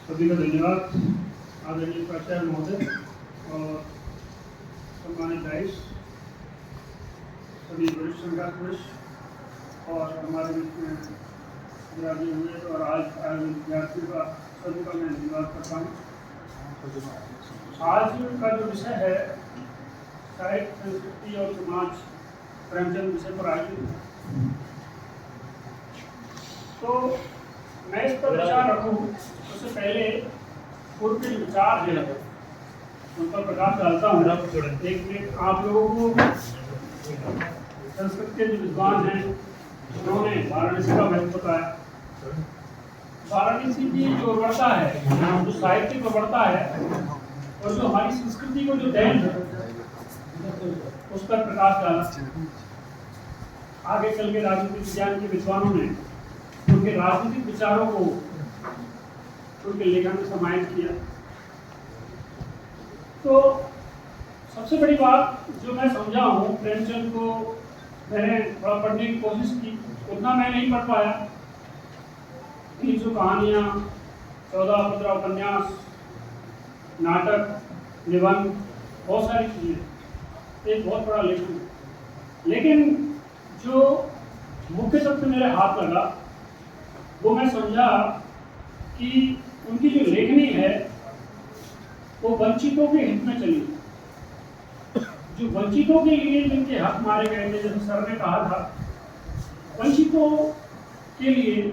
सभी का धन्यवाद। आदरणीय प्राचार्य महोदय और सम्मानित दाइश, सभी वरिष्ठ संकाय पुरुष और हमारे बीच में विराजे हुए और आज आयोजित विद्यार्थियों का सभी का मैं धन्यवाद करता हूँ। आज का जो विषय है साहित्य, संस्कृति और समाज, प्रेमचंद विषय पर आयोजित है। तो मैं इस पर विचार रखूँ उससे पहले पूर्व के विचार हैं उन पर प्रकाश डालता हूँ। एक मिनट आप लोगों को संस्कृत के जो विद्वान हैं उन्होंने वाराणसी का महत्व बताया। वाराणसी की जो उर्वरता है, जो साहित्य की उर्वरता है और जो हमारी संस्कृति को जो देन है उस पर प्रकाश डाला। आगे चल के राजनीतिक विज्ञान के विद्वानों ने उनके राजनीतिक विचारों को उनके लेखन में समाहित किया। तो सबसे बड़ी बात जो मैं समझा हूँ, प्रेमचंद को मैंने थोड़ा पढ़ने की कोशिश की, उतना मैं नहीं पढ़ पाया। 300 कहानियाँ, 14-15 उपन्यास, नाटक, निबंध, बहुत सारी चीज़ें, एक बहुत बड़ा लेखन। लेकिन जो मुख्य सबसे मेरे हाथ लगा वो मैं समझा कि उनकी जो लेखनी है वो वंचितों के हित में चली। जो वंचितों के लिए जिनके हक मारे गए थे, जैसे सर ने कहा था, वंचितों के लिए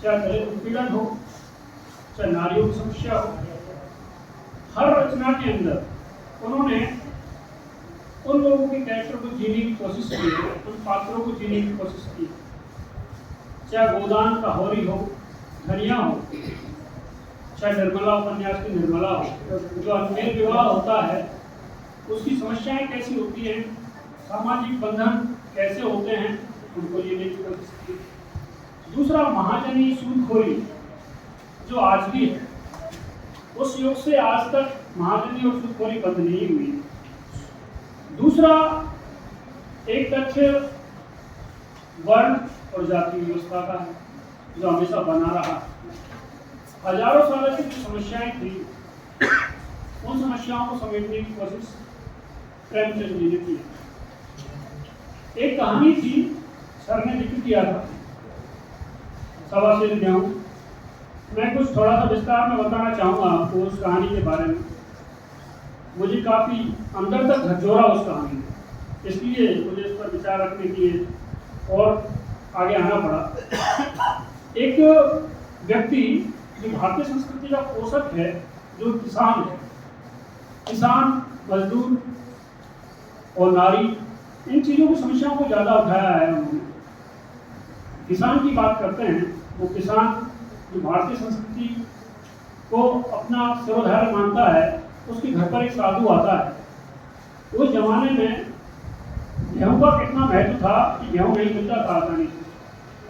चाहे दलित उत्पीड़न हो, चाहे नारियों की समस्या हो, हर रचना के अंदर उन्होंने उन लोगों के कैरेक्टर को जीने की कोशिश की, उन पात्रों को जीने की कोशिश की। चाहे गोदान का होरी हो, धनिया हो, चाहे निर्मला उपन्यास की निर्मला हो, जो अनमेल विवाह होता है उसकी समस्याएं कैसी होती हैं, सामाजिक बंधन कैसे होते हैं, उनको जीने की कोशिश की। दूसरा, महाजनी सूदखोरी जो आज भी है, उस युग से आज तक महाजनी और सूदखोरी बंद नहीं हुई। दूसरा, एक तथ्य वर्ण और जाति व्यवस्था का है जो हमेशा बना रहा। हजारों सालों की जो समस्याएं थी उन समस्याओं को समेटने की कोशिश प्रेमचंद जी ने की। एक कहानी थी, सर ने जिक्र किया था, सवा से गेहूं। मैं कुछ थोड़ा सा विस्तार में बताना चाहूँगा आपको उस कहानी के बारे में। मुझे काफ़ी अंदर तक झकझोरा उस कहानी में, इसलिए मुझे इस पर विचार रखने के लिए और आगे आना पड़ा। एक व्यक्ति जो भारतीय संस्कृति का पोषक है, जो किसान है, किसान, मजदूर और नारी, इन चीज़ों की समस्याओं को ज़्यादा उठाया है उन्होंने। किसान की बात करते हैं, वो किसान जो भारतीय संस्कृति को अपना सर्वधार्य मानता है, उसके घर पर एक साधु आता है। उस जमाने में गेहूं का कितना महत्व था कि गेहूं नहीं मिलता था आसानी से।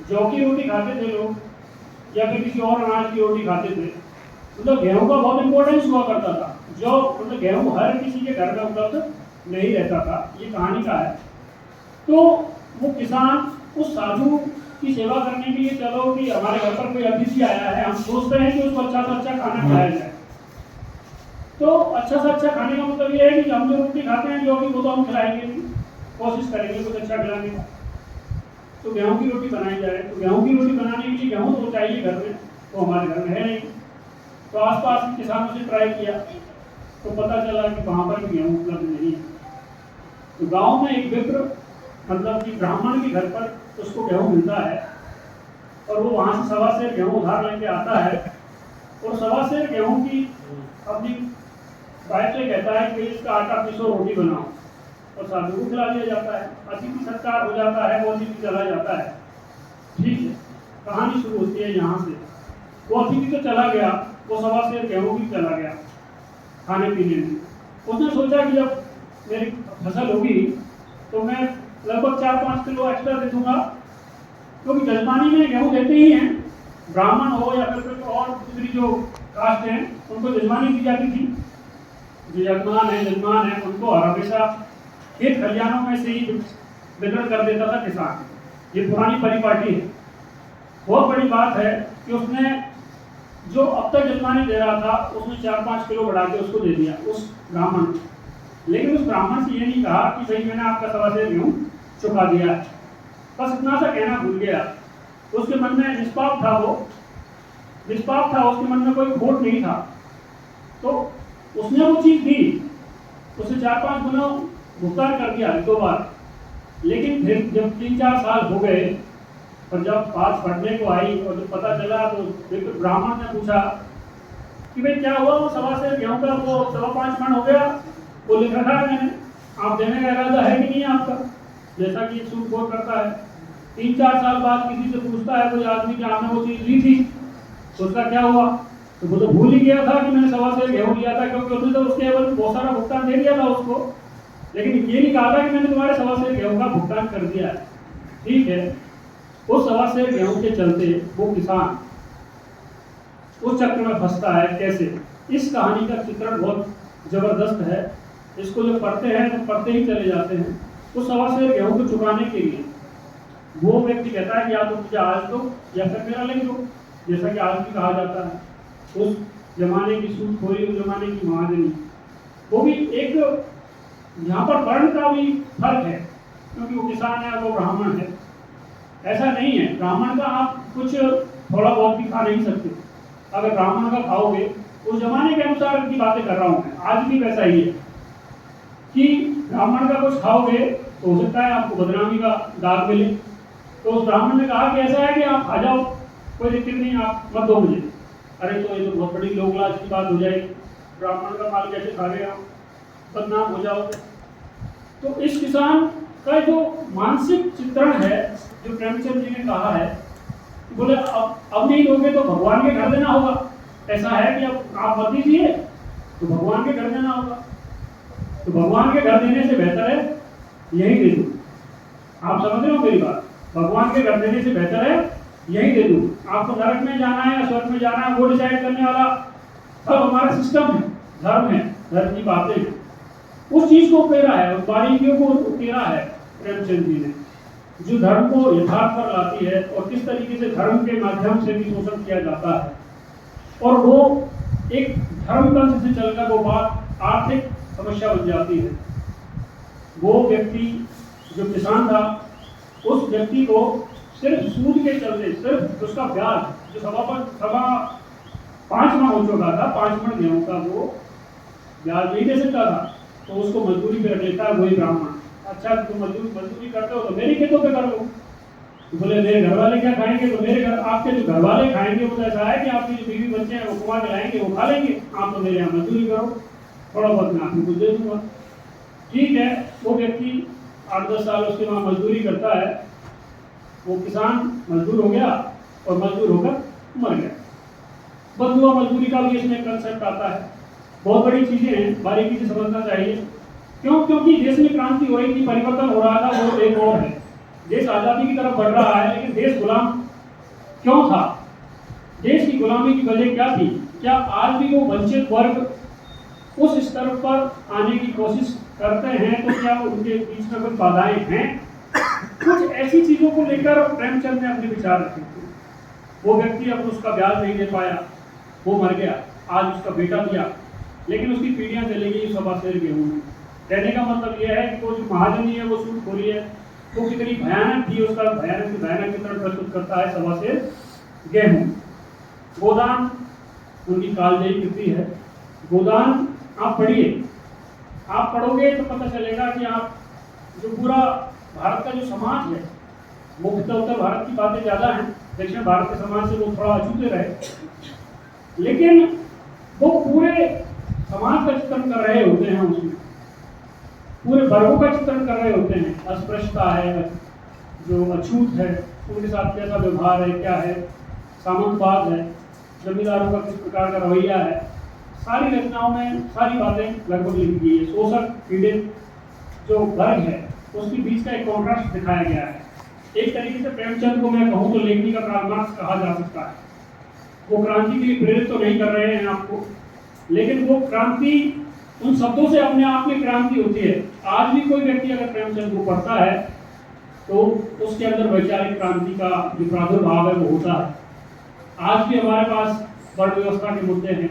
जौ की रोटी खाते थे लोग या फिर किसी और अनाज की रोटी खाते थे। मतलब गेहूं का बहुत इंपॉर्टेंस हुआ करता था। जो मतलब गेहूं हर किसी के घर में उपलब्ध नहीं रहता था। ये कहानी का है। तो वो किसान उस साधु की सेवा करने के लिए, चलो कि हमारे घर पर कोई अतिथि आया है, हम सोचते हैं कि उसको अच्छा से अच्छा खाना खिलाया जाए। तो अच्छा से अच्छा खाने का मतलब ये है कि हम जो रोटी खाते हैं जो कि वो तो हम खिलाएंगे, कोशिश करेंगे कुछ अच्छा खिलाने का। तो गेहूं की रोटी बनाई जाए, तो गेहूं की रोटी बनाने के लिए गेहूं तो चाहिए घर में, तो हमारे घर में है नहीं। तो आसपास के किसानों से ट्राई किया तो पता चला कि वहाँ पर भी गेहूं उपलब्ध नहीं है। तो गांव में एक विप्र, मतलब कि ब्राह्मण के घर पर उसको गेहूं मिलता है और वो वहाँ से सवा सेर गेहूं उधार लेके आता है और सवा सेर गेहूं की अपनी वाइफ से कहता है कि इसका आटा पीसो, रोटी बनाओ, और साधु को खिला दिया जाता है। अतिथि सत्कार हो जाता है, वो अतिथि चला जाता है। ठीक है, कहानी शुरू होती है यहाँ से। वो अतिथि तो चला गया, वो सवा सेर गेहूं भी चला गया खाने पीने में। उसने सोचा कि जब मेरी फसल होगी तो मैं लगभग 4-5 किलो एक्स्ट्रा दे दूंगा, क्योंकि जजमानी में गेहूं देते ही हैं। ब्राह्मण हो या फिर और दूसरी जो कास्ट है उनको जजमानी दी जाती थी। जो जजमान है उनको हमेशा खेत खलिहानों में से ही वितरण कर देता था किसान। ये पुरानी परिपाटी है। बहुत बड़ी बात है कि उसने जो अब तक जुर्माने दे रहा था उसने 4-5 किलो बढ़ा के उसको दे दिया उस ब्राह्मण को। लेकिन उस ब्राह्मण से ये नहीं कहा कि भाई मैंने आपका 1.25 सेर गेहूँ चुका दिया है, बस इतना सा कहना भूल गया। उसके मन में निष्पाप था, वो निष्पाप था, उसके मन में कोई खोट नहीं था, तो उसने वो चीज़ दी, उसे 4-5 गुना भुगतान कर दिया 2 बार। लेकिन फिर जब 3-4 साल हो गए और जब बात पढ़ने को आई और जब पता चला तो ब्राह्मण ने पूछा कि भाई क्या हुआ, वो 1.25 सेर गेहूँ का वो 5.25 मन हो गया, वो लिख रखा है मैंने, आप देने का इरादा है कि नहीं आपका, जैसा कि सूटखोर करता है। 3-4 साल बाद किसी से पूछता है कोई आदमी कि आपने वो चीज़ ली थी, तो उसका क्या हुआ, तो वो तो भूल ही गया था कि मैंने 1.25 सेर गेहूँ लिया था, क्योंकि उसने तो उसके एवज में बहुत सारा भुगतान दे दिया था उसको, लेकिन ये नहीं कहा था कि मैंने तुम्हारे 1.25 सेर गेहूँ का भुगतान कर दिया है। ठीक है, उस 1.25 सेर गेहूँ के चलते वो किसान उस चक्र में फंसता है। कैसे? इस कहानी का चित्रण बहुत जबरदस्त है, इसको जब पढ़ते हैं तो पढ़ते ही चले जाते हैं। उस 1.25 सेर गेहूँ को चुकाने के लिए वो व्यक्ति कहता है कि या तो मुझे आज दो या फिर मेरा ले लो, जैसा कि आज भी कहा जाता है। उस जमाने की सूदखोरी, उस जमाने की महाजनी, वो भी एक यहाँ पर वर्ण का भी फर्क है, क्योंकि वो किसान है, वो ब्राह्मण है। ऐसा नहीं है, ब्राह्मण का आप कुछ थोड़ा बहुत भी खा नहीं सकते। अगर ब्राह्मण का खाओगे, उस जमाने के अनुसार की बातें कर रहा हूँ मैं, आज भी वैसा ही है कि ब्राह्मण का कुछ खाओगे तो हो सकता है आपको बदनामी का दाग मिले। तो उस ब्राह्मण ने कहा कि ऐसा है कि आप खा जाओ, कोई दिक्कत नहीं, आप मत दो मुझे। अरे तो ये तो बहुत बड़ी लोक लाज की बात हो जाएगी, ब्राह्मण का माल कैसे खा गए, बदनाम हो जाओगे। तो इस किसान का जो मानसिक चित्रण है, जो प्रेमचंद जी ने कहा है, बोले अब नहीं दोगे तो भगवान के घर देना होगा। ऐसा है कि अब आप मत दीजिए तो भगवान के घर देना होगा, तो भगवान के घर देने से बेहतर है यही दे दूँ। आप समझ रहे हो मेरी बात? भगवान के घर देने से बेहतर है यही दे दूँ। आपको नरक में जाना है या स्वर्ग में जाना है वो डिसाइड करने वाला सब हमारा सिस्टम है, धर्म है, धर्म की बातें हैं। उस चीज को उकेरा है, उस बारीकियों को उकेरा है प्रेमचंद जी ने, जो धर्म को यथार्थ पर लाती है और किस तरीके से धर्म के माध्यम से भी शोषण किया जाता है। और वो एक धर्म तंत्र से चलकर वो बात आर्थिक समस्या बन जाती है। वो व्यक्ति जो किसान था, उस व्यक्ति को सिर्फ सूद के चलते, सिर्फ उसका ब्याज जो 5 मन हो चुका था, 5 मन गेहूं का वो ब्याज नहीं दे सकता था, तो उसको मजदूरी पे रख लेता है वही ब्राह्मण। अच्छा तुम मजदूरी करते हो तो मेरी खेतों पे कर लो। तो बोले मेरे घर वाले क्या खाएंगे, तो मेरे घर आपके जो घर वाले खाएंगे वो तो ऐसा है कि आपके जो बीवी बच्चे हैं वो कमा के लाएंगे, वो खा लेंगे, आप तो मेरे यहाँ मजदूरी करो, थोड़ा बहुत मैं आपको दे दूंगा। ठीक है, वो व्यक्ति 8-10 साल उसके वहाँ मजदूरी करता है, वो किसान मजदूर हो गया और मजदूर होकर मर गया। बदुआ मजदूरी का भी इसमें कंसेप्ट आता है। बहुत बड़ी चीजें हैं, बारीकी से समझना चाहिए। क्यों? क्योंकि देश में क्रांति हो रही थी, परिवर्तन हो रहा था, वो एक और है। देश आजादी की तरफ बढ़ रहा है, लेकिन देश गुलाम क्यों था? देश की गुलामी की वजह क्या थी? क्या आज भी वो वंचित वर्ग उस स्तर पर आने की कोशिश करते हैं? तो क्या उनके बीच में कुछ बाधाएं हैं? कुछ ऐसी चीजों को लेकर प्रेमचंद ने अपने विचार रखे थे। वो व्यक्ति अब उसका ब्याज नहीं दे पाया, वो मर गया। आज उसका बेटा दिया, लेकिन उसकी पीढ़ियां चलेगी 1.25 सेर गेहूं में। कहने का मतलब यह है कि वो जो महाजनी है, वो सूदखोरी है, वो कितनी भयानक थी, उसका भयानक चित्रण प्रस्तुत करता है 1.25 सेर गेहूं। गोदान उनकी कालजयी कृति है। गोदान आप पढ़िए, आप पढ़ोगे तो पता चलेगा कि आप जो पूरा भारत का जो समाज है, मुख्यतः उत्तर भारत की बातें ज़्यादा हैं, दक्षिण भारत के समाज से वो थोड़ा अछूते रहे, लेकिन वो पूरे समाज का चित्रण कर रहे होते हैं, उसमें पूरे वर्गों का चित्रण कर रहे होते हैं। अस्पृश्यता है, जो अछूत है उनके साथ कैसा व्यवहार है, क्या है, सामंतवाद है, जमींदारों का किस प्रकार का रवैया है, सारी रचनाओं में सारी बातें लगभग लिखी गई है। शोषक पीड़ित जो वर्ग है उसके बीच का एक कॉन्ट्रास्ट दिखाया गया है। एक तरीके से प्रेमचंद को मैं कहूँ तो लेखनी का कार्ल मार्क्स कहा जा सकता है। वो क्रांति के लिए प्रेरित तो नहीं कर रहे हैं आपको, लेकिन वो क्रांति उन शब्दों से अपने आप में क्रांति होती है। आज भी कोई व्यक्ति अगर प्रेमचंद को पढ़ता है तो उसके अंदर वैचारिक क्रांति का जो प्रादुर्भाव है वो होता है। आज भी हमारे पास वर्ण व्यवस्था के मुद्दे हैं।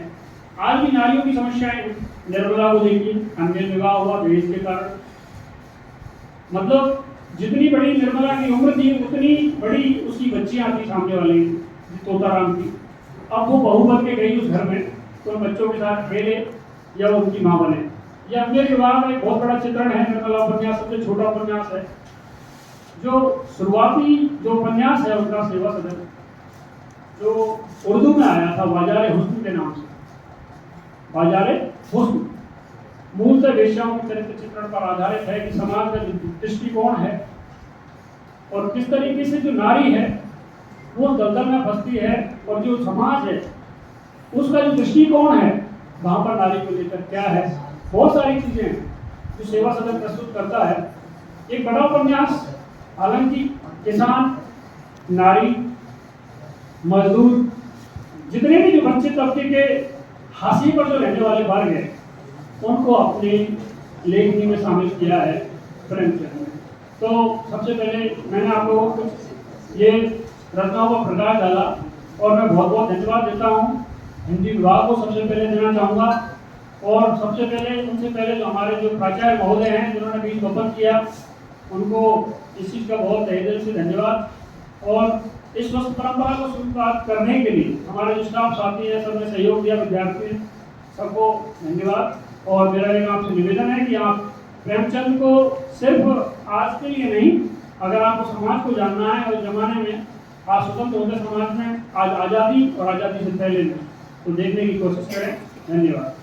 आज भी नारियों की समस्याएं, निर्मला को देखिए, अन्य विवाह हुआ दहेज के कारण। मतलब जितनी बड़ी निर्मला की उम्र थी उतनी बड़ी उसकी बच्चियां थी सामने वाले तोताराम की। अब वो बहू बन के गई उस घर में, तो बच्चों के साथ खेले या वो उनकी माँ बने। यह अन्य विवाह का एक बहुत बड़ा चित्रण है। निर्मला उपन्यास सबसे छोटा उपन्यास है। जो शुरुआती जो उपन्यास है उनका सेवा सदन, जो उर्दू में आया था बाजार हुस्न के नाम से, बाजार हुस्न, मूलतः वेश्याओं के चरित्र चित्रण पर आधारित है कि समाज का जो दृष्टिकोण है और किस तरीके से जो नारी है वो दलदल में फंसती है, और जो समाज है उसका जो दृष्टिकोण है वहाँ पर नारी को लेकर क्या है, बहुत सारी चीजें हैं जो सेवा सदन प्रस्तुत करता है। एक बड़ा उपन्यास, हालांकि किसान, नारी, मजदूर, जितने भी जो बच्चे तबके के हाशिए पर जो रहने वाले वर्ग हैं उनको अपने लेखनी में शामिल किया है प्रेमचंद ने। तो सबसे पहले मैंने आप लोगों को ये रचनाओं पर प्रकाश डाला और मैं बहुत बहुत धन्यवाद देता हूँ हिंदी विभाग को, सबसे पहले देना चाहूँगा। और सबसे पहले उनसे पहले जो हमारे जो प्राचार्य महोदय हैं जिन्होंने बीच वपन किया, उनको इस चीज़ का बहुत तहे दिल से धन्यवाद। और इस स्वस्थ परंपरा को शुरुआत करने के लिए हमारे जो स्टाफ साथी हैं सबने सहयोग दिया, विद्यार्थी सबको धन्यवाद। और मेरा एक आपसे निवेदन है कि आप प्रेमचंद को सिर्फ आज के लिए नहीं, अगर आपको समाज को जानना है और जमाने में आज स्वतंत्र होते समाज में आज आज़ादी और आज़ादी से पहले में, तो देखने की कोशिश करें। धन्यवाद।